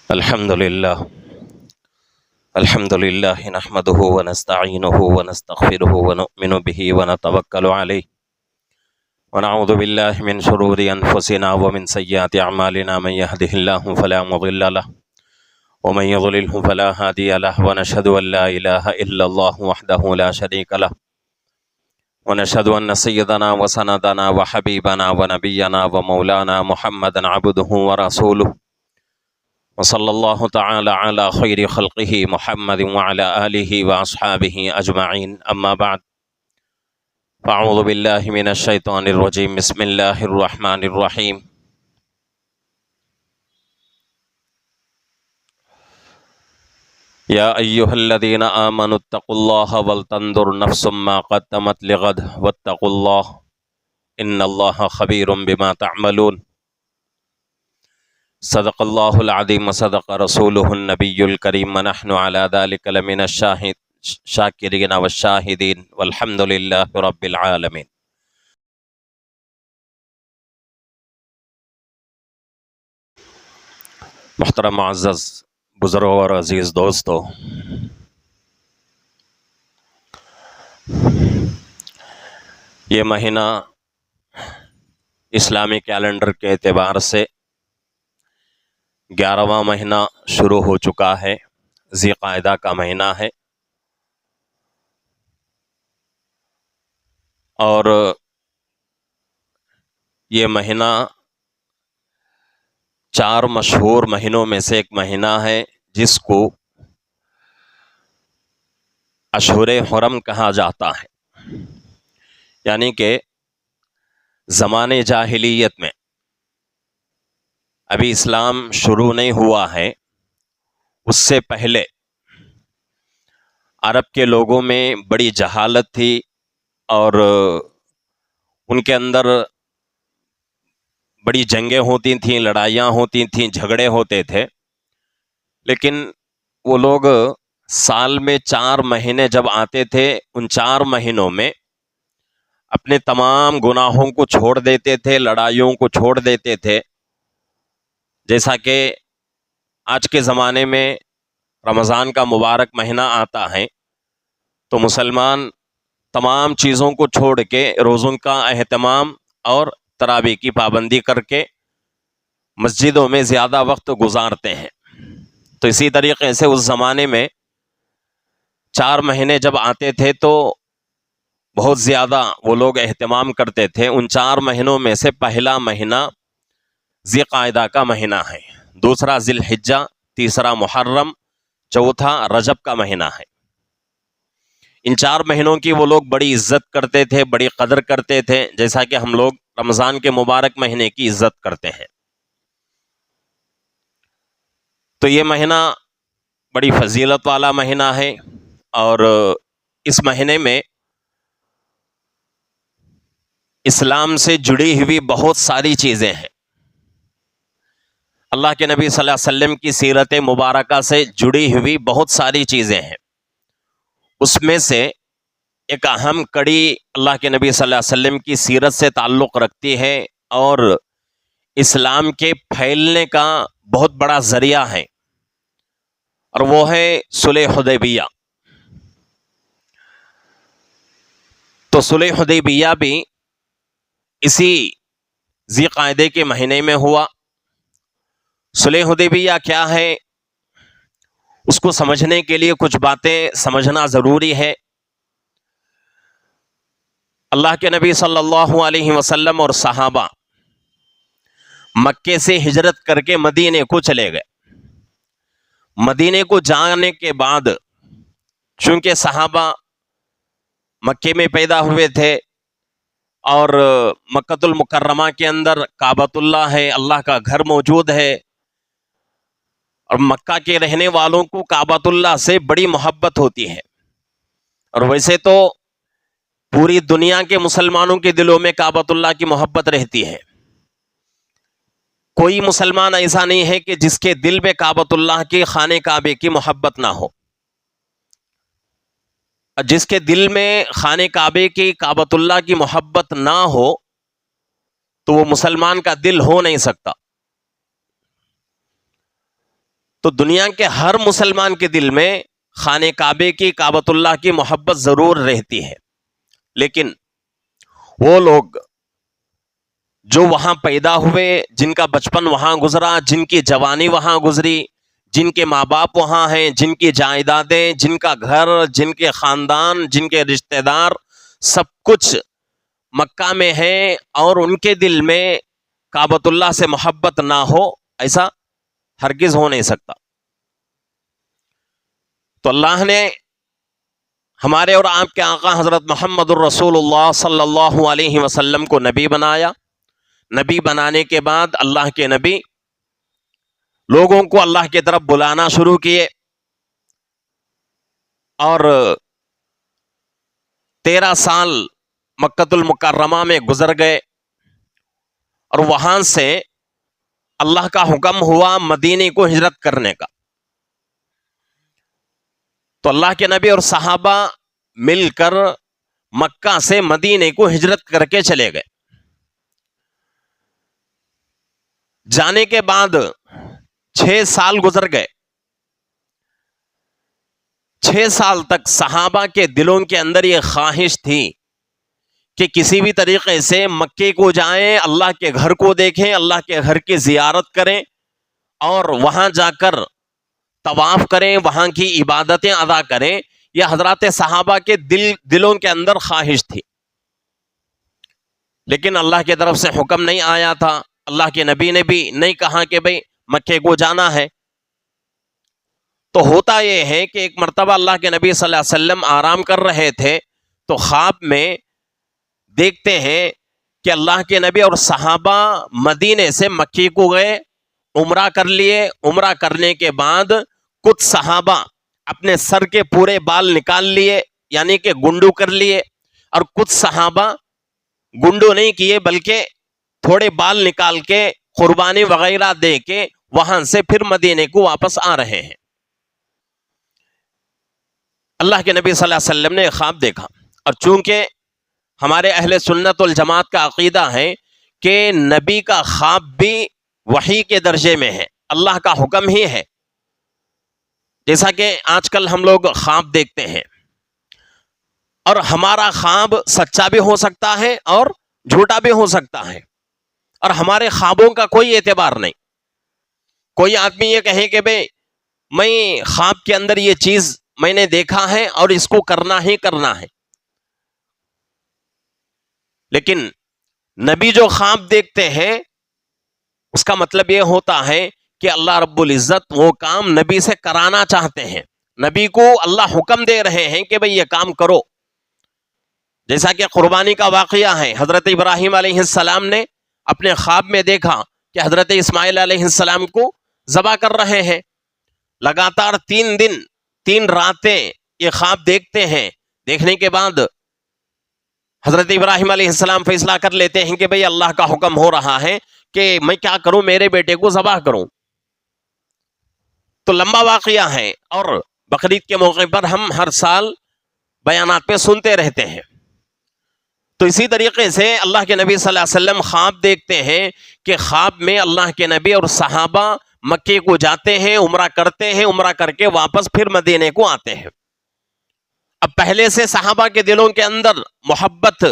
الحمد لله نحمده ونستعينه ونستغفره ونؤمن به ونتوكل عليه ونعوذ بالله من شرور أنفسنا ومن سيئات أعمالنا من يهده الله فلا مضل له ومن يضلله فلا هادي له ونشهد أن لا إله إلا الله وحده لا شريك له ونشهد أن سيدنا وسندنا وحبيبنا ونبينا ومولانا محمدا عبده ورسوله وصلى الله تعالى على خير خلقه محمد وعلى آله وأصحابه أجمعين أما بعد فأعوذ بالله من الشيطان الرجيم بسم الله الرحمن الرحيم يا أيها الذين آمنوا اتقوا الله ولتنظر نفس ما قدمت لغد واتقوا الله إن الله خبير بما تعملون صدق الله العظيم وصدق رسوله النبي الكريم ونحن على ذلك لمن الشاكرين والشاهدين والحمد لله رب العالمين۔ محترم معزز بزرگوں اور عزیز دوستو، یہ مہینہ اسلامی کیلنڈر کے اعتبار سے 11واں مہینہ شروع ہو چکا ہے، ذی قعدہ کا مہینہ ہے، اور یہ مہینہ 4 مشہور مہینوں میں سے ایک مہینہ ہے جس کو اشہر حرم کہا جاتا ہے، یعنی کہ زمانے جاہلیت میں، ابھی اسلام شروع نہیں ہوا ہے، اس سے پہلے عرب کے لوگوں میں بڑی جہالت تھی اور ان کے اندر بڑی جنگیں ہوتی تھیں، لڑائیاں ہوتی تھیں، جھگڑے ہوتے تھے، لیکن وہ لوگ سال میں 4 مہینے جب آتے تھے، ان 4 مہینوں میں اپنے تمام گناہوں کو چھوڑ دیتے تھے، لڑائیوں کو چھوڑ دیتے تھے۔ جیسا کہ آج کے زمانے میں رمضان کا مبارک مہینہ آتا ہے تو مسلمان تمام چیزوں کو چھوڑ کے روزوں کا اہتمام اور تراویح کی پابندی کر کے مسجدوں میں زیادہ وقت گزارتے ہیں۔ تو اسی طریقے سے اس زمانے میں 4 مہینے جب آتے تھے تو بہت زیادہ وہ لوگ اہتمام کرتے تھے۔ ان 4 مہینوں میں سے پہلا مہینہ ذی قعدہ کا مہینہ ہے، دوسرا ذی الحجہ، تیسرا محرم، چوتھا رجب کا مہینہ ہے۔ ان 4 مہینوں کی وہ لوگ بڑی عزت کرتے تھے، بڑی قدر کرتے تھے، جیسا کہ ہم لوگ رمضان کے مبارک مہینے کی عزت کرتے ہیں۔ تو یہ مہینہ بڑی فضیلت والا مہینہ ہے، اور اس مہینے میں اسلام سے جڑی ہوئی بہت ساری چیزیں ہیں۔ اللہ کے نبی صلی اللہ علیہ وسلم کی سیرت مبارکہ سے جڑی ہوئی بہت ساری چیزیں ہیں۔ اس میں سے ایک اہم کڑی اللہ کے نبی صلی اللہ علیہ وسلم کی سیرت سے تعلق رکھتی ہے اور اسلام کے پھیلنے کا بہت بڑا ذریعہ ہے، اور وہ ہے صلح حدیبیہ۔ تو صلح حدیبیہ بھی اسی ذی قعدہ کے مہینے میں ہوا۔ صلح حدیبیہ کیا ہے، اس کو سمجھنے کے لیے کچھ باتیں سمجھنا ضروری ہے۔ اللہ کے نبی صلی اللہ علیہ وسلم اور صحابہ مکے سے ہجرت کر کے مدینے کو چلے گئے۔ مدینے کو جانے کے بعد چونکہ صحابہ مکے میں پیدا ہوئے تھے اور مکۃ المکرمہ کے اندر کعبۃ اللہ ہے، اللہ کا گھر موجود ہے، اور مکہ کے رہنے والوں کو کعبۃ اللہ سے بڑی محبت ہوتی ہے، اور ویسے تو پوری دنیا کے مسلمانوں کے دلوں میں کعبۃ اللہ کی محبت رہتی ہے۔ کوئی مسلمان ایسا نہیں ہے کہ جس کے دل میں کعبۃ اللہ کی، خانہ کعبے کی محبت نہ ہو۔ جس کے دل میں خانہ کعبے کی، کعبۃ اللہ کی محبت نہ ہو تو وہ مسلمان کا دل ہو نہیں سکتا۔ تو دنیا کے ہر مسلمان کے دل میں خانہ کعبے کی، کعبۃ اللہ کی محبت ضرور رہتی ہے، لیکن وہ لوگ جو وہاں پیدا ہوئے، جن کا بچپن وہاں گزرا، جن کی جوانی وہاں گزری، جن کے ماں باپ وہاں ہیں، جن کی جائیدادیں، جن کا گھر، جن کے خاندان، جن کے رشتہ دار، سب کچھ مکہ میں ہے، اور ان کے دل میں کعبۃ اللہ سے محبت نہ ہو، ایسا ہرگز ہو نہیں سکتا۔ تو اللہ نے ہمارے اور آپ کے آقا حضرت محمد الرسول اللہ صلی اللہ علیہ وسلم کو نبی بنایا۔ نبی بنانے کے بعد اللہ کے نبی لوگوں کو اللہ کی طرف بلانا شروع کیے، اور 13 سال مکۃ المکرمہ میں گزر گئے، اور وہاں سے اللہ کا حکم ہوا مدینے کو ہجرت کرنے کا۔ تو اللہ کے نبی اور صحابہ مل کر مکہ سے مدینے کو ہجرت کر کے چلے گئے۔ جانے کے بعد 6 سال گزر گئے۔ 6 سال تک صحابہ کے دلوں کے اندر یہ خواہش تھی کہ کسی بھی طریقے سے مکے کو جائیں، اللہ کے گھر کو دیکھیں، اللہ کے گھر کی زیارت کریں، اور وہاں جا کر طواف کریں، وہاں کی عبادتیں ادا کریں۔ یہ حضرات صحابہ کے دلوں کے اندر خواہش تھی، لیکن اللہ کی طرف سے حکم نہیں آیا تھا، اللہ کے نبی نے بھی نہیں کہا کہ بھئی مکے کو جانا ہے۔ تو ہوتا یہ ہے کہ ایک مرتبہ اللہ کے نبی صلی اللہ علیہ وسلم آرام کر رہے تھے، تو خواب میں دیکھتے ہیں کہ اللہ کے نبی اور صحابہ مدینے سے مکے کو گئے، عمرہ کر لیے۔ عمرہ کرنے کے بعد کچھ صحابہ اپنے سر کے پورے بال نکال لیے، یعنی کہ گنڈو کر لیے، اور کچھ صحابہ گنڈو نہیں کیے بلکہ تھوڑے بال نکال کے قربانی وغیرہ دے کے وہاں سے پھر مدینے کو واپس آ رہے ہیں۔ اللہ کے نبی صلی اللہ علیہ وسلم نے ایک خواب دیکھا، اور چونکہ ہمارے اہل سنت والجماعت کا عقیدہ ہے کہ نبی کا خواب بھی وحی کے درجے میں ہے، اللہ کا حکم ہی ہے۔ جیسا کہ آج کل ہم لوگ خواب دیکھتے ہیں، اور ہمارا خواب سچا بھی ہو سکتا ہے اور جھوٹا بھی ہو سکتا ہے، اور ہمارے خوابوں کا کوئی اعتبار نہیں۔ کوئی آدمی یہ کہے کہ بھئی میں خواب کے اندر یہ چیز میں نے دیکھا ہے اور اس کو کرنا ہی کرنا ہے، لیکن نبی جو خواب دیکھتے ہیں اس کا مطلب یہ ہوتا ہے کہ اللہ رب العزت وہ کام نبی سے کرانا چاہتے ہیں، نبی کو اللہ حکم دے رہے ہیں کہ بھئی یہ کام کرو۔ جیسا کہ قربانی کا واقعہ ہے، حضرت ابراہیم علیہ السلام نے اپنے خواب میں دیکھا کہ حضرت اسماعیل علیہ السلام کو ذبح کر رہے ہیں۔ لگاتار 3 دن 3 راتیں یہ خواب دیکھتے ہیں۔ دیکھنے کے بعد حضرت ابراہیم علیہ السلام فیصلہ کر لیتے ہیں کہ بھئی اللہ کا حکم ہو رہا ہے کہ میں کیا کروں، میرے بیٹے کو ذبح کروں۔ تو لمبا واقعہ ہے، اور بقرعید کے موقع پر ہم ہر سال بیانات میں سنتے رہتے ہیں۔ تو اسی طریقے سے اللہ کے نبی صلی اللہ علیہ وسلم خواب دیکھتے ہیں کہ خواب میں اللہ کے نبی اور صحابہ مکے کو جاتے ہیں، عمرہ کرتے ہیں، عمرہ کر کے واپس پھر مدینے کو آتے ہیں۔ اب پہلے سے صحابہ کے دلوں کے اندر محبت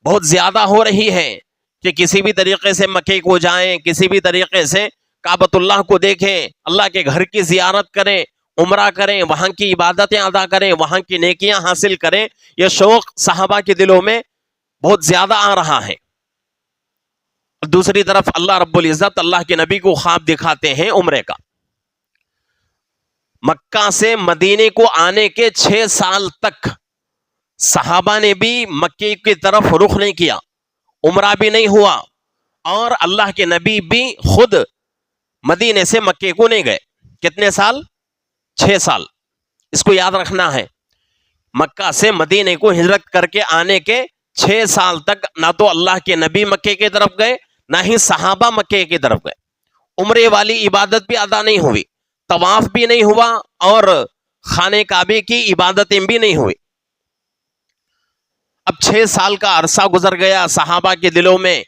بہت زیادہ ہو رہی ہے کہ کسی بھی طریقے سے مکے کو جائیں، کسی بھی طریقے سے کعبۃ اللہ کو دیکھیں، اللہ کے گھر کی زیارت کریں، عمرہ کریں، وہاں کی عبادتیں ادا کریں، وہاں کی نیکیاں حاصل کریں۔ یہ شوق صحابہ کے دلوں میں بہت زیادہ آ رہا ہے۔ دوسری طرف اللہ رب العزت اللہ کے نبی کو خواب دکھاتے ہیں عمرے کا۔ مکہ سے مدینے کو آنے کے 6 سال تک صحابہ نے بھی مکے کی طرف رخ نہیں کیا، عمرہ بھی نہیں ہوا، اور اللہ کے نبی بھی خود مدینے سے مکے کو نہیں گئے۔ کتنے سال؟ 6 سال۔ اس کو یاد رکھنا ہے، مکہ سے مدینے کو ہجرت کر کے آنے کے 6 سال تک نہ تو اللہ کے نبی مکے کی طرف گئے، نہ ہی صحابہ مکے کی طرف گئے۔ عمرے والی عبادت بھی ادا نہیں ہوئی، طواف بھی نہیں ہوا، اور خانہ کعبے کی عبادتیں بھی نہیں ہوئی۔ اب 6 سال کا عرصہ گزر گیا، صحابہ کے دلوں میں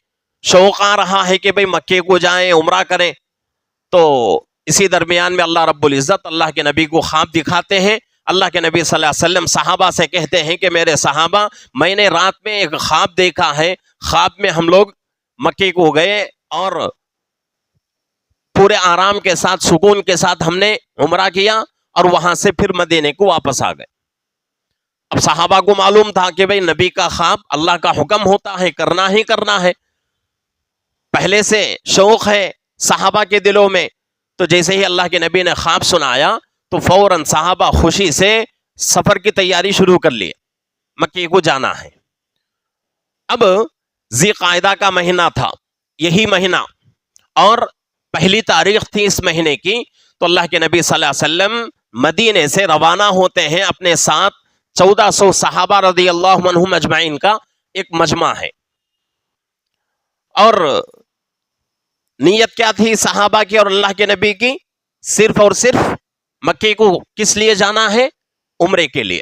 شوق آ رہا ہے کہ بھئی مکے کو جائیں، عمرہ کریں۔ تو اسی درمیان میں اللہ رب العزت اللہ کے نبی کو خواب دکھاتے ہیں. اللہ کے نبی صلی اللہ علیہ وسلم صحابہ سے کہتے ہیں کہ میرے صحابہ، میں نے رات میں ایک خواب دیکھا ہے. خواب میں ہم لوگ مکے کو گئے اور پورے آرام کے ساتھ، سکون کے ساتھ ہم نے عمرہ کیا اور وہاں سے پھر مدینے کو واپس آ گئے. اب صحابہ کو معلوم تھا کہ بھئی نبی کا خواب اللہ کا حکم ہوتا ہے، کرنا ہی کرنا ہے. پہلے سے شوق ہے صحابہ کے دلوں میں. تو جیسے ہی اللہ کے نبی نے خواب سنایا تو فوراً صحابہ خوشی سے سفر کی تیاری شروع کر لی، مکے کو جانا ہے. اب ذی قعدہ کا مہینہ تھا، یہی مہینہ، اور پہلی تاریخ تھی اس مہینے کی. تو اللہ کے نبی صلی اللہ علیہ وسلم مدینے سے روانہ ہوتے ہیں. اپنے ساتھ 1400 صحابہ رضی اللہ عنہم اجمعین کا ایک مجمع ہے. اور نیت کیا تھی صحابہ کی اور اللہ کے نبی کی؟ صرف اور صرف مکے کو کس لیے جانا ہے؟ عمرے کے لیے.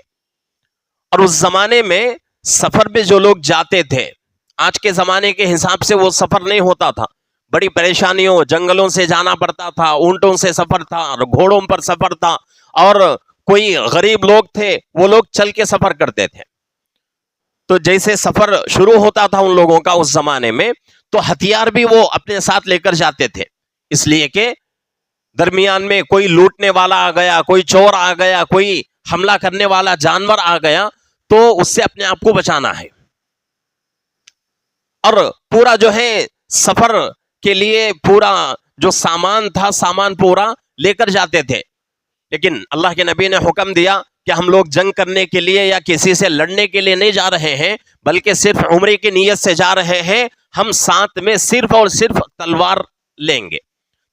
اور اس زمانے میں سفر میں جو لوگ جاتے تھے، آج کے زمانے کے حساب سے وہ سفر نہیں ہوتا تھا. بڑی پریشانیوں، جنگلوں سے جانا پڑتا تھا، اونٹوں سے سفر تھا اور گھوڑوں پر سفر تھا، اور کوئی غریب لوگ تھے وہ لوگ چل کے سفر کرتے تھے. تو جیسے سفر شروع ہوتا تھا ان لوگوں کا اس زمانے میں، تو ہتھیار بھی وہ اپنے ساتھ لے کر جاتے تھے، اس لیے کہ درمیان میں کوئی لوٹنے والا آ گیا، کوئی چور آ گیا، کوئی حملہ کرنے والا جانور آ گیا تو اس سے اپنے آپ کو بچانا ہے. اور پورا جو ہے سفر کے لیے پورا جو سامان تھا، سامان پورا لے کر جاتے تھے. لیکن اللہ کے نبی نے حکم دیا کہ ہم لوگ جنگ کرنے کے لیے یا کسی سے لڑنے کے لیے نہیں جا رہے ہیں، بلکہ صرف عمرے کی نیت سے جا رہے ہیں. ہم ساتھ میں صرف اور صرف تلوار لیں گے،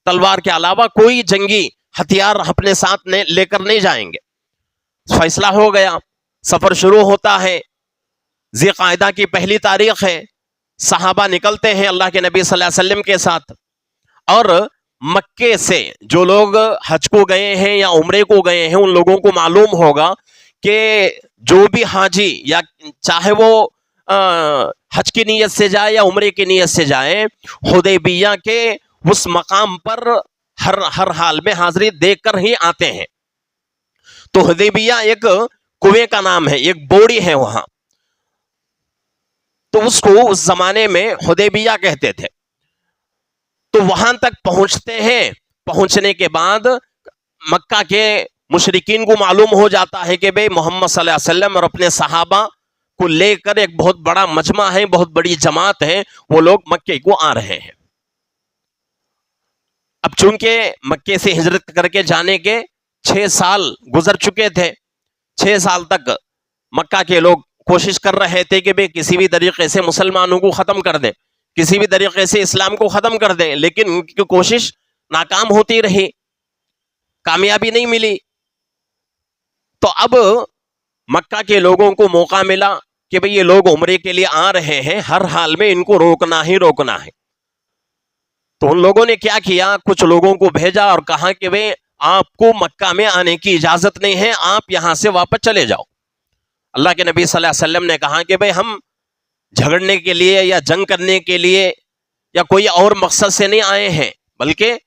تلوار کے علاوہ کوئی جنگی ہتھیار اپنے ساتھ لے کر نہیں جائیں گے. فیصلہ ہو گیا، سفر شروع ہوتا ہے. ذی قعدہ کی پہلی تاریخ ہے. صحابہ نکلتے ہیں اللہ کے نبی صلی اللہ علیہ وسلم کے ساتھ. اور مکے سے جو لوگ حج کو گئے ہیں یا عمرے کو گئے ہیں ان لوگوں کو معلوم ہوگا کہ جو بھی حاجی، یا چاہے وہ حج کی نیت سے جائے یا عمرے کی نیت سے جائے، حدیبیہ کے اس مقام پر ہر حال میں حاضری دیکھ کر ہی آتے ہیں. تو حدیبیہ ایک کنویں کا نام ہے، ایک بوڑی ہے وہاں، تو اس کو اس زمانے میں حدیبیہ کہتے تھے. تو وہاں تک پہنچتے ہیں. پہنچنے کے بعد مکہ کے مشرکین کو معلوم ہو جاتا ہے کہ بھئی محمد صلی اللہ علیہ وسلم اور اپنے صحابہ کو لے کر ایک بہت بڑا مجمع ہے، بہت بڑی جماعت ہے، وہ لوگ مکے کو آ رہے ہیں. اب چونکہ مکے سے ہجرت کر کے جانے کے 6 سال گزر چکے تھے، 6 سال تک مکہ کے لوگ کوشش کر رہے تھے کہ بھئی کسی بھی طریقے سے مسلمانوں کو ختم کر دیں، کسی بھی طریقے سے اسلام کو ختم کر دیں، لیکن ان کی کوشش ناکام ہوتی رہی، کامیابی نہیں ملی. تو اب مکہ کے لوگوں کو موقع ملا کہ بھئی یہ لوگ عمرے کے لیے آ رہے ہیں، ہر حال میں ان کو روکنا ہی روکنا ہے. تو ان لوگوں نے کیا کیا، کچھ لوگوں کو بھیجا اور کہا کہ بھئی آپ کو مکہ میں آنے کی اجازت نہیں ہے، آپ یہاں سے واپس چلے جاؤ. اللہ کے نبی صلی اللہ علیہ وسلم نے کہا کہ بھئی ہم جھگڑنے کے لیے یا جنگ کرنے کے لیے یا کوئی اور مقصد سے نہیں آئے ہیں، بلکہ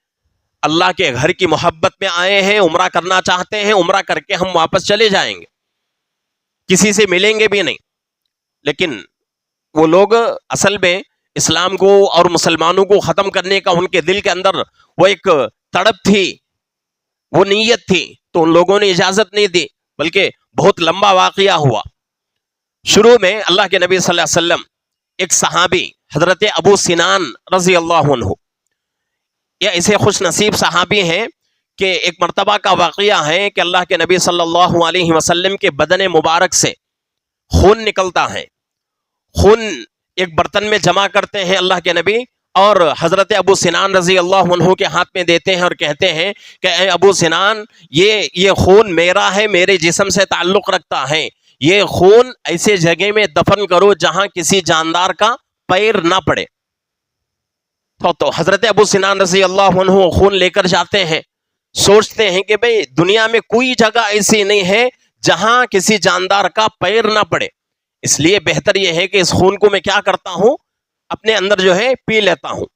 اللہ کے گھر کی محبت میں آئے ہیں، عمرہ کرنا چاہتے ہیں، عمرہ کر کے ہم واپس چلے جائیں گے، کسی سے ملیں گے بھی نہیں. لیکن وہ لوگ اصل میں اسلام کو اور مسلمانوں کو ختم کرنے کا ان کے دل کے اندر وہ ایک تڑپ تھی، وہ نیت تھی. تو ان لوگوں نے اجازت نہیں دی، بلکہ بہت لمبا واقعہ ہوا. شروع میں اللہ کے نبی صلی اللہ علیہ وسلم، ایک صحابی حضرت ابو سنان رضی اللہ عنہ، یہ ایسے خوش نصیب صحابی ہیں کہ ایک مرتبہ کا واقعہ ہے کہ اللہ کے نبی صلی اللہ علیہ وسلم کے بدن مبارک سے خون نکلتا ہے. خون ایک برتن میں جمع کرتے ہیں اللہ کے نبی، اور حضرت ابو سنان رضی اللہ عنہ کے ہاتھ میں دیتے ہیں اور کہتے ہیں کہ اے ابو سنان، یہ خون میرا ہے، میرے جسم سے تعلق رکھتا ہے، یہ خون ایسے جگہ میں دفن کرو جہاں کسی جاندار کا پیر نہ پڑے. تو حضرت ابو سنان رضی اللہ عنہ خون لے کر جاتے ہیں. سوچتے ہیں کہ بھئی دنیا میں کوئی جگہ ایسی نہیں ہے جہاں کسی جاندار کا پیر نہ پڑے، اس لیے بہتر یہ ہے کہ اس خون کو میں کیا کرتا ہوں، اپنے اندر جو ہے پی لیتا ہوں.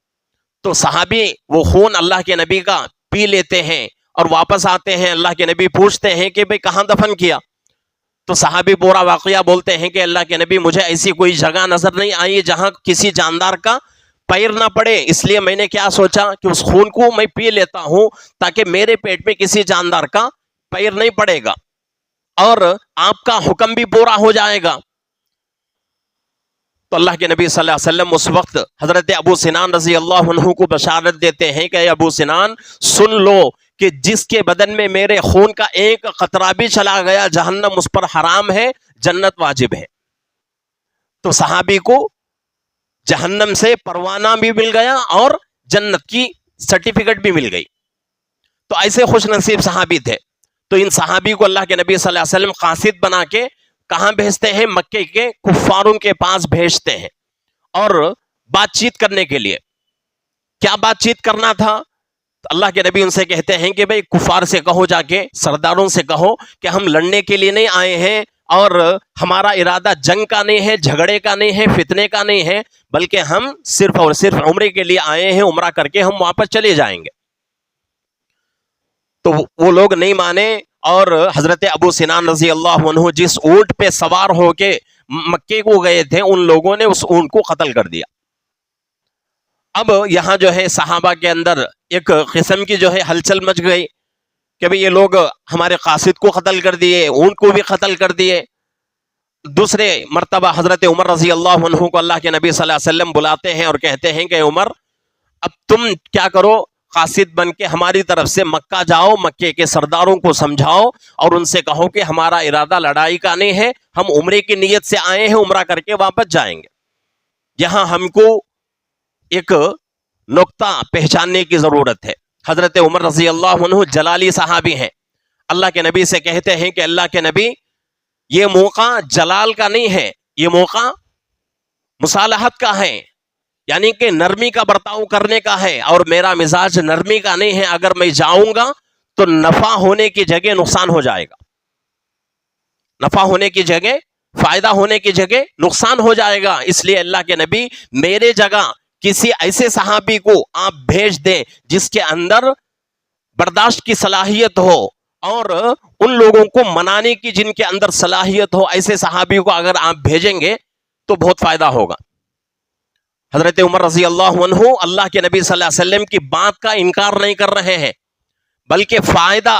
تو صحابی وہ خون اللہ کے نبی کا پی لیتے ہیں اور واپس آتے ہیں. اللہ کے نبی پوچھتے ہیں کہ بھئی کہاں دفن کیا؟ تو صحابی پورا واقعہ بولتے ہیں کہ اللہ کے نبی مجھے ایسی کوئی جگہ نظر نہیں آئی جہاں کسی جاندار کا پیر نہ پڑے، اس لیے میں نے کیا سوچا کہ اس خون کو میں پی لیتا ہوں تاکہ میرے پیٹ میں کسی جاندار کا پیر نہیں پڑے گا اور آپ کا حکم بھی پورا ہو جائے گا. تو اللہ کے نبی صلی اللہ علیہ وسلم اس وقت حضرت ابو سنان رضی اللہ عنہ کو بشارت دیتے ہیں کہ ابو سنان سن لو کہ جس کے بدن میں میرے خون کا ایک قطرہ بھی چلا گیا جہنم اس پر حرام ہے، جنت واجب ہے. تو صحابی کو جہنم سے پروانہ بھی مل گیا اور جنت کی سرٹیفکیٹ بھی مل گئی. تو ایسے خوش نصیب صحابی تھے. تو ان صحابی کو اللہ کے نبی صلی اللہ علیہ وسلم قاصد بنا کے کہاں بھیجتے ہیں؟ مکے کے کفاروں کے پاس بھیجتے ہیں اور بات چیت کرنے کے لیے. کیا بات چیت کرنا تھا؟ تو اللہ کے نبی ان سے کہتے ہیں کہ بھئی کفار سے کہو، جا کے سرداروں سے کہو کہ ہم لڑنے کے لیے نہیں آئے ہیں اور ہمارا ارادہ جنگ کا نہیں ہے، جھگڑے کا نہیں ہے، فتنے کا نہیں ہے، بلکہ ہم صرف اور صرف عمرے کے لیے آئے ہیں، عمرہ کر کے ہم واپس چلے جائیں گے. تو وہ لوگ نہیں مانے اور حضرت ابو سنان رضی اللہ عنہ جس اونٹ پہ سوار ہو کے مکے کو گئے تھے ان لوگوں نے اس اونٹ کو قتل کر دیا. اب یہاں جو ہے صحابہ کے اندر ایک قسم کی جو ہے ہلچل مچ گئی کہ بھئی یہ لوگ ہمارے قاصد کو قتل کر دیے، اونٹ کو بھی قتل کر دیے. دوسرے مرتبہ حضرت عمر رضی اللہ عنہ کو اللہ کے نبی صلی اللہ علیہ وسلم بلاتے ہیں اور کہتے ہیں کہ عمر اب تم کیا کرو، قاصد بن کے ہماری طرف سے مکہ جاؤ، مکے کے سرداروں کو سمجھاؤ اور ان سے کہو کہ ہمارا ارادہ لڑائی کا نہیں ہے، ہم عمرے کی نیت سے آئے ہیں، عمرہ کر کے واپس جائیں گے. یہاں ہم کو ایک نقطہ پہچاننے کی ضرورت ہے. حضرت عمر رضی اللہ عنہ جلالی صحابی ہیں. اللہ کے نبی سے کہتے ہیں کہ اللہ کے نبی یہ موقع جلال کا نہیں ہے، یہ موقع مصالحت کا ہے، یعنی کہ نرمی کا برتاؤ کرنے کا ہے اور میرا مزاج نرمی کا نہیں ہے. اگر میں جاؤں گا تو نفع ہونے کی جگہ نقصان ہو جائے گا، نفع ہونے کی جگہ فائدہ ہونے کی جگہ نقصان ہو جائے گا. اس لیے اللہ کے نبی میرے جگہ کسی ایسے صحابی کو آپ بھیج دیں جس کے اندر برداشت کی صلاحیت ہو اور ان لوگوں کو منانے کی جن کے اندر صلاحیت ہو. ایسے صحابی کو اگر آپ بھیجیں گے تو بہت فائدہ ہوگا. حضرت عمر رضی اللہ عنہ اللہ کے نبی صلی اللہ علیہ وسلم کی بات کا انکار نہیں کر رہے ہیں بلکہ فائدہ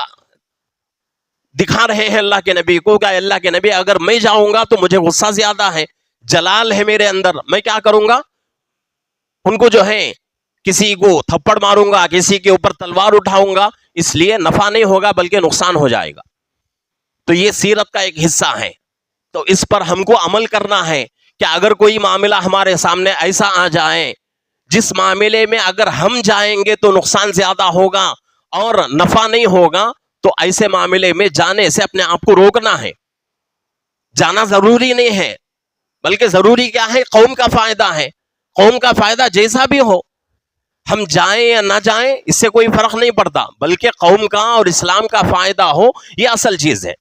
دکھا رہے ہیں اللہ کے نبی کو کہ اللہ کے نبی اگر میں جاؤں گا تو مجھے غصہ زیادہ ہے، جلال ہے میرے اندر، میں کیا کروں گا، ان کو جو ہے کسی کو تھپڑ ماروں گا، کسی کے اوپر تلوار اٹھاؤں گا، اس لیے نفع نہیں ہوگا بلکہ نقصان ہو جائے گا. تو یہ سیرت کا ایک حصہ ہے. تو اس پر ہم کو عمل کرنا ہے کہ اگر کوئی معاملہ ہمارے سامنے ایسا آ جائے جس معاملے میں اگر ہم جائیں گے تو نقصان زیادہ ہوگا اور نفع نہیں ہوگا، تو ایسے معاملے میں جانے سے اپنے آپ کو روکنا ہے. جانا ضروری نہیں ہے بلکہ ضروری کیا ہے، قوم کا فائدہ ہے. قوم کا فائدہ جیسا بھی ہو، ہم جائیں یا نہ جائیں اس سے کوئی فرق نہیں پڑتا، بلکہ قوم کا اور اسلام کا فائدہ ہو، یہ اصل چیز ہے.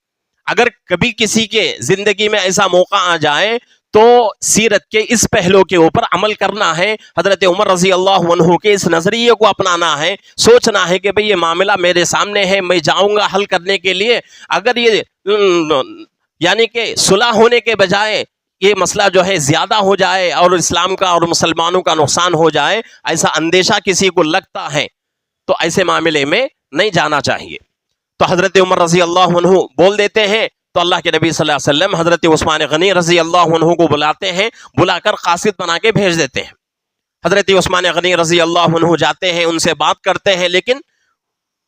اگر کبھی کسی کے زندگی میں ایسا موقع آ جائے تو سیرت کے اس پہلو کے اوپر عمل کرنا ہے. حضرت عمر رضی اللہ عنہ کے اس نظریے کو اپنانا ہے، سوچنا ہے کہ بھئی یہ معاملہ میرے سامنے ہے، میں جاؤں گا حل کرنے کے لیے. اگر یہ یعنی کہ صلح ہونے کے بجائے یہ مسئلہ جو ہے زیادہ ہو جائے اور اسلام کا اور مسلمانوں کا نقصان ہو جائے، ایسا اندیشہ کسی کو لگتا ہے تو ایسے معاملے میں نہیں جانا چاہیے. تو حضرت عمر رضی اللہ عنہ بول دیتے ہیں. تو اللہ کے نبی صلی اللہ علیہ وسلم حضرت عثمان غنی رضی اللہ عنہ کو بلاتے ہیں، بلا کر قاصد بنا کے بھیج دیتے ہیں. حضرت عثمان غنی رضی اللہ عنہ جاتے ہیں، ان سے بات کرتے ہیں، لیکن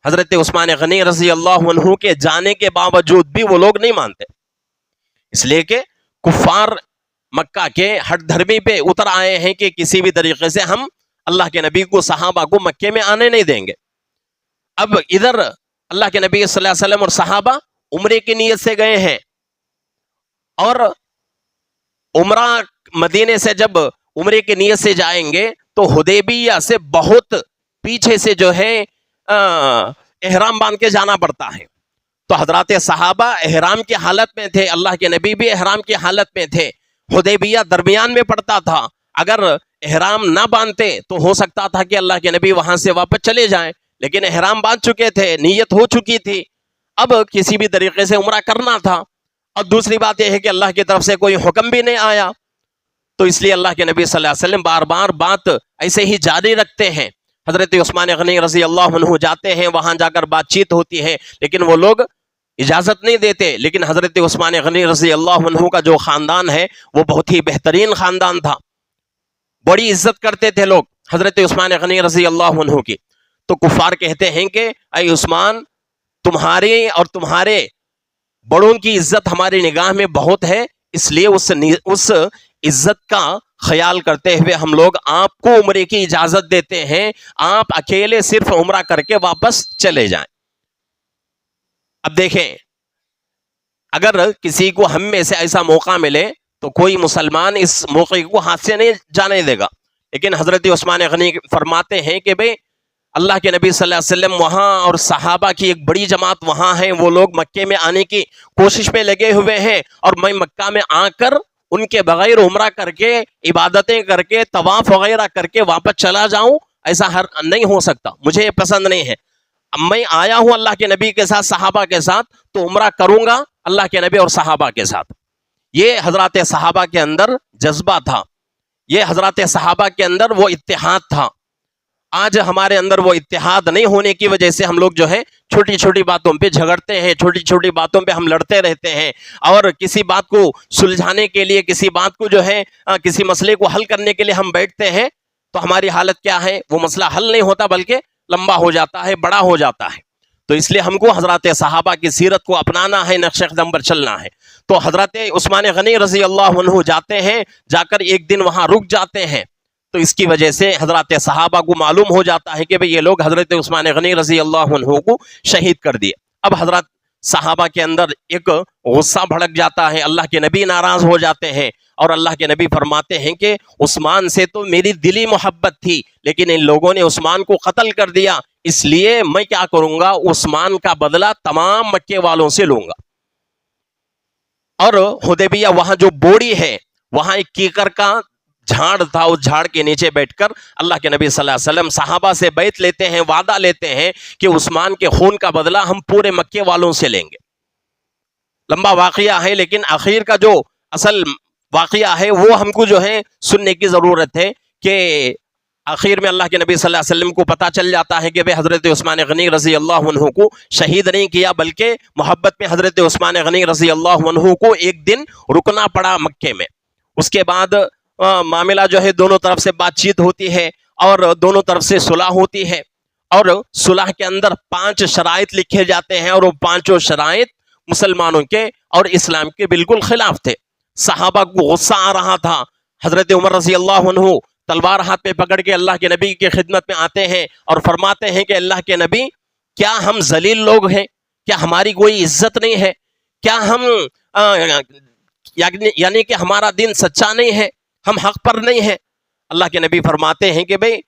حضرت عثمان غنی رضی اللہ عنہ کے جانے کے باوجود بھی وہ لوگ نہیں مانتے، اس لیے کہ کفار مکہ کے ہٹ دھرمی پہ اتر آئے ہیں کہ کسی بھی طریقے سے ہم اللہ کے نبی کو، صحابہ کو مکے میں آنے نہیں دیں گے. اب ادھر اللہ کے نبی صلی اللہ علیہ وسلم اور صحابہ عمرے کی نیت سے گئے ہیں اور عمرہ مدینے سے جب عمرے کی نیت سے جائیں گے تو حدیبیہ سے بہت پیچھے سے جو ہے احرام باندھ کے جانا پڑتا ہے. تو حضرات صحابہ احرام کی حالت میں تھے، اللہ کے نبی بھی احرام کی حالت میں تھے. حدیبیہ درمیان میں پڑتا تھا، اگر احرام نہ باندھتے تو ہو سکتا تھا کہ اللہ کے نبی وہاں سے واپس چلے جائیں، لیکن احرام باندھ چکے تھے، نیت ہو چکی تھی، اب کسی بھی طریقے سے عمرہ کرنا تھا. اور دوسری بات یہ ہے کہ اللہ کی طرف سے کوئی حکم بھی نہیں آیا، تو اس لیے اللہ کے نبی صلی اللہ علیہ وسلم بار بار بات ایسے ہی جاری رکھتے ہیں. حضرت عثمان غنی رضی اللہ عنہ جاتے ہیں، وہاں جا کر بات چیت ہوتی ہے، لیکن وہ لوگ اجازت نہیں دیتے. لیکن حضرت عثمان غنی رضی اللہ عنہ کا جو خاندان ہے وہ بہت ہی بہترین خاندان تھا، بڑی عزت کرتے تھے لوگ حضرت عثمان غنی رضی اللہ عنہ کی. تو کفار کہتے ہیں کہ اے عثمان، تمہاری اور تمہارے بڑوں کی عزت ہماری نگاہ میں بہت ہے، اس لیے اس عزت کا خیال کرتے ہوئے ہم لوگ آپ کو عمرے کی اجازت دیتے ہیں، آپ اکیلے صرف عمرہ کر کے واپس چلے جائیں. اب دیکھیں، اگر کسی کو ہم میں سے ایسا موقع ملے تو کوئی مسلمان اس موقع کو ہاتھ سے نہیں جانے دے گا. لیکن حضرت عثمان غنی فرماتے ہیں کہ بھئی اللہ کے نبی صلی اللہ علیہ وسلم وہاں اور صحابہ کی ایک بڑی جماعت وہاں ہیں، وہ لوگ مکے میں آنے کی کوشش میں لگے ہوئے ہیں، اور میں مکہ میں آ کر ان کے بغیر عمرہ کر کے عبادتیں کر کے طواف وغیرہ کر کے واپس چلا جاؤں، ایسا نہیں ہو سکتا، مجھے یہ پسند نہیں ہے. میں آیا ہوں اللہ کے نبی کے ساتھ، صحابہ کے ساتھ، تو عمرہ کروں گا اللہ کے نبی اور صحابہ کے ساتھ. یہ حضرات صحابہ کے اندر جذبہ تھا، یہ حضرات صحابہ کے اندر وہ اتحاد تھا. آج ہمارے اندر وہ اتحاد نہیں ہونے کی وجہ سے ہم لوگ جو ہے چھوٹی چھوٹی باتوں پہ جھگڑتے ہیں، چھوٹی چھوٹی باتوں پہ ہم لڑتے رہتے ہیں، اور کسی بات کو سلجھانے کے لیے، کسی بات کو جو ہے کسی مسئلے کو حل کرنے کے لیے ہم بیٹھتے ہیں، تو ہماری حالت کیا ہے؟ وہ مسئلہ حل نہیں ہوتا بلکہ لمبا ہو جاتا ہے، بڑا ہو جاتا ہے. تو اس لیے ہم کو حضرات صحابہ کی سیرت کو اپنانا ہے، نقش قدم پر چلنا ہے. تو حضرت عثمان غنی رضی اللہ عنہ جاتے ہیں، جا کر ایک دن وہاں رک جاتے ہیں. تو اس کی وجہ سے حضرات صحابہ کو معلوم ہو جاتا ہے کہ بھئی یہ لوگ حضرت عثمان غنی رضی اللہ عنہ کو شہید کر دیے. اب حضرات صحابہ کے اندر ایک غصہ بھڑک جاتا ہے، اللہ کے نبی ناراض ہو جاتے ہیں، اور اللہ کے نبی فرماتے ہیں کہ عثمان سے تو میری دلی محبت تھی، لیکن ان لوگوں نے عثمان کو قتل کر دیا، اس لیے میں کیا کروں گا؟ عثمان کا بدلہ تمام مکے والوں سے لوں گا. اور حدیبیہ وہاں جو بوڑی ہے، وہاں ایک کیکر کا جھاڑ تھا، اس جھاڑ کے نیچے بیٹھ کر اللہ کے نبی صلی اللہ علیہ وسلم صحابہ سے بیعت لیتے ہیں، وعدہ لیتے ہیں کہ عثمان کے خون کا بدلہ ہم پورے مکے والوں سے لیں گے. لمبا واقعہ ہے، لیکن آخر کا جو اصل واقعہ ہے وہ ہم کو جو ہے سننے کی ضرورت ہے. کہ آخر میں اللہ کے نبی صلی اللہ علیہ وسلم کو پتا چل جاتا ہے کہ بھئی حضرت عثمان غنی رضی اللہ عنہ کو شہید نہیں کیا، بلکہ محبت میں حضرت عثمان غنی رضی اللہ عنہ کو ایک دن رکنا پڑا مکے میں. اس کے بعد معاملہ جو ہے دونوں طرف سے بات چیت ہوتی ہے، اور دونوں طرف سے صلح ہوتی ہے، اور صلح کے اندر 5 شرائط لکھے جاتے ہیں، اور وہ 5 شرائط مسلمانوں کے اور اسلام کے بالکل خلاف تھے. صحابہ کو غصہ آ رہا تھا. حضرت عمر رضی اللہ عنہ تلوار ہاتھ پہ پکڑ کے اللہ کے نبی کی خدمت میں آتے ہیں اور فرماتے ہیں کہ اللہ کے نبی، کیا ہم ذلیل لوگ ہیں؟ کیا ہماری کوئی عزت نہیں ہے؟ کیا ہم یعنی کہ ہمارا دین سچا نہیں ہے، ہم حق پر نہیں ہیں؟ اللہ کے نبی فرماتے ہیں کہ بھئی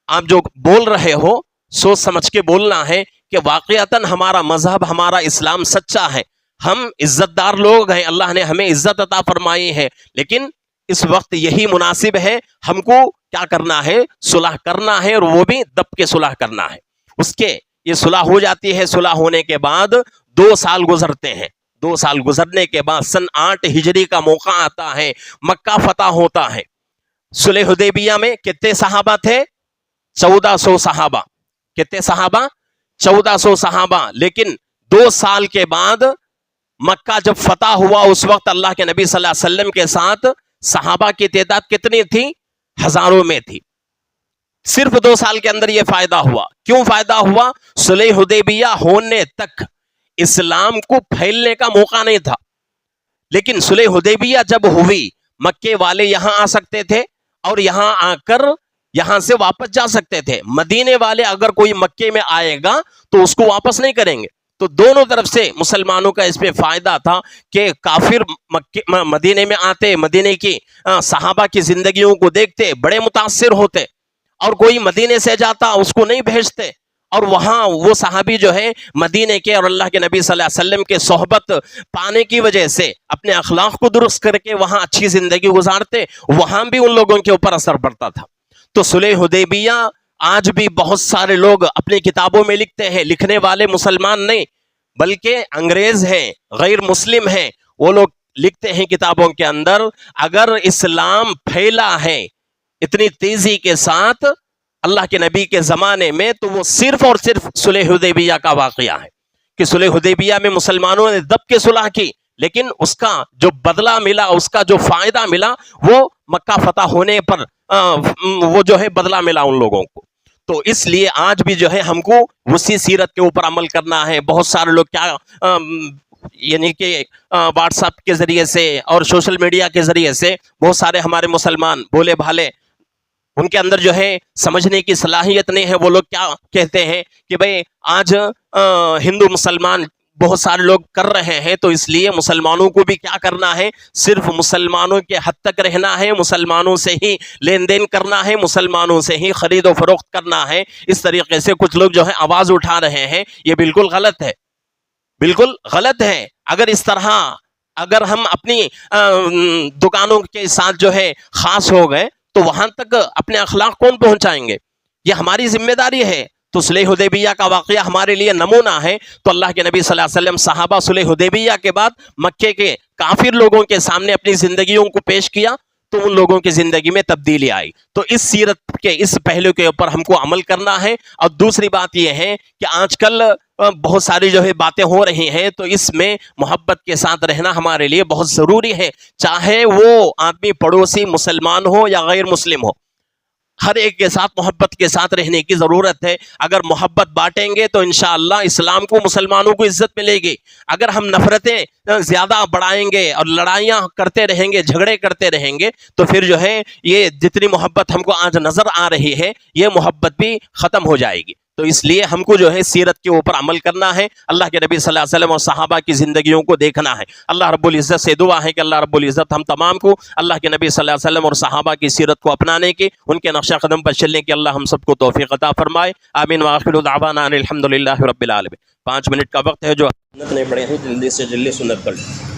آپ جو بول رہے ہو سوچ سمجھ کے بولنا ہے کہ واقعتاً ہمارا مذہب، ہمارا اسلام سچا ہے، ہم عزت دار لوگ ہیں، اللہ نے ہمیں عزت عطا فرمائی ہے، لیکن اس وقت یہی مناسب ہے ہم کو کیا کرنا ہے؟ صلح کرنا ہے، اور وہ بھی دب کے صلح کرنا ہے. اس کے یہ صلح ہو جاتی ہے. صلح ہونے کے بعد 2 سال گزرتے ہیں. 2 سال گزرنے کے بعد سن 8 ہجری کا موقع آتا ہے، مکہ فتح ہوتا ہے. صلح حدیبیہ میں کتنے صحابہ تھے؟ 1400 صحابہ. کتنے صحابہ؟ 1400 صحابہ. لیکن 2 سال کے بعد مکہ جب فتح ہوا، اس وقت اللہ کے نبی صلی اللہ علیہ وسلم کے ساتھ صحابہ کی تعداد کتنی تھی؟ ہزاروں میں تھی. صرف 2 سال کے اندر یہ فائدہ ہوا. کیوں فائدہ ہوا؟ صلح حدیبیہ ہونے تک اسلام کو پھیلنے کا موقع نہیں تھا، لیکن صلح حدیبیہ جب ہوئی، مکے والے یہاں آ سکتے تھے اور یہاں آ کر یہاں سے واپس جا سکتے تھے. مدینے والے اگر کوئی مکے میں آئے گا تو اس کو واپس نہیں کریں گے. تو دونوں طرف سے مسلمانوں کا اس پہ فائدہ تھا کہ کافر مدینے میں آتے، مدینے کی صحابہ کی زندگیوں کو دیکھتے، بڑے متاثر ہوتے، اور کوئی مدینے سے جاتا اس کو نہیں بھیجتے، اور وہاں وہ صحابی جو ہے مدینے کے اور اللہ کے نبی صلی اللہ علیہ وسلم کے صحبت پانے کی وجہ سے اپنے اخلاق کو درست کر کے وہاں اچھی زندگی گزارتے، وہاں بھی ان لوگوں کے اوپر اثر پڑتا تھا. تو صلح حدیبیہ آج بھی بہت سارے لوگ اپنی کتابوں میں لکھتے ہیں، لکھنے والے مسلمان نہیں بلکہ انگریز ہیں، غیر مسلم ہیں، وہ لوگ لکھتے ہیں کتابوں کے اندر اگر اسلام پھیلا ہے اتنی تیزی کے ساتھ اللہ کے نبی کے زمانے میں تو وہ صرف اور صرف صلح حدیبیہ کا واقعہ ہے کہ صلح حدیبیہ میں مسلمانوں نے دب کے صلح کی، لیکن اس کا جو بدلہ ملا، اس کا جو فائدہ ملا وہ مکہ فتح ہونے پر وہ جو ہے بدلہ ملا ان لوگوں کو۔ تو اس لیے آج بھی جو ہے ہم کو اسی سیرت کے اوپر عمل کرنا ہے۔ بہت سارے لوگ کیا یعنی کہ واٹس ایپ کے ذریعے سے اور سوشل میڈیا کے ذریعے سے بہت سارے ہمارے مسلمان بولے بھالے، ان کے اندر جو ہے سمجھنے کی صلاحیت نہیں ہے، وہ لوگ کیا کہتے ہیں کہ بھئی آج ہندو مسلمان بہت سارے لوگ کر رہے ہیں تو اس لیے مسلمانوں کو بھی کیا کرنا ہے، صرف مسلمانوں کے حد تک رہنا ہے، مسلمانوں سے ہی لین دین کرنا ہے، مسلمانوں سے ہی خرید و فروخت کرنا ہے۔ اس طریقے سے کچھ لوگ جو ہے آواز اٹھا رہے ہیں، یہ بالکل غلط ہے، بالکل غلط ہے۔ اگر اس طرح اگر ہم اپنی دکانوں کے ساتھ جو ہے خاص ہو گئے تو وہاں تک اپنے اخلاق کون پہنچائیں گے؟ یہ ہماری ذمہ داری ہے۔ تو صلح حدیبیہ کا واقعہ ہمارے لیے نمونہ ہے۔ تو اللہ کے نبی صلی اللہ علیہ وسلم صحابہ صلح حدیبیہ کے بعد مکے کے کافر لوگوں کے سامنے اپنی زندگیوں کو پیش کیا تو ان لوگوں کی زندگی میں تبدیلی آئی۔ تو اس سیرت کے اس پہلو کے اوپر ہم کو عمل کرنا ہے۔ اور دوسری بات یہ ہے کہ آج کل بہت ساری جو ہے باتیں ہو رہی ہیں تو اس میں محبت کے ساتھ رہنا ہمارے لیے بہت ضروری ہے، چاہے وہ آدمی پڑوسی مسلمان ہو یا غیر مسلم ہو، ہر ایک کے ساتھ محبت کے ساتھ رہنے کی ضرورت ہے۔ اگر محبت بانٹیں گے تو انشاءاللہ اسلام کو مسلمانوں کو عزت ملے گی۔ اگر ہم نفرتیں زیادہ بڑھائیں گے اور لڑائیاں کرتے رہیں گے، جھگڑے کرتے رہیں گے تو پھر جو ہے یہ جتنی محبت ہم کو آج نظر آ رہی ہے یہ محبت بھی ختم ہو جائے گی۔ تو اس لیے ہم کو جو ہے سیرت کے اوپر عمل کرنا ہے، اللہ کے نبی صلی اللہ علیہ وسلم اور صحابہ کی زندگیوں کو دیکھنا ہے۔ اللہ رب العزت سے دعا ہے کہ اللہ رب العزت ہم تمام کو اللہ کے نبی صلی اللہ علیہ وسلم اور صحابہ کی سیرت کو اپنانے کی، ان کے نقشہ قدم پر چلنے کی اللہ ہم سب کو توفیق عطا فرمائے۔ آمین وآخر دعوانا ان الحمدللہ رب العالمین۔ 5 منٹ کا وقت ہے، جو سنت نہیں پڑھے ہیں جلدی سے جلدی سنت پڑھ لیں۔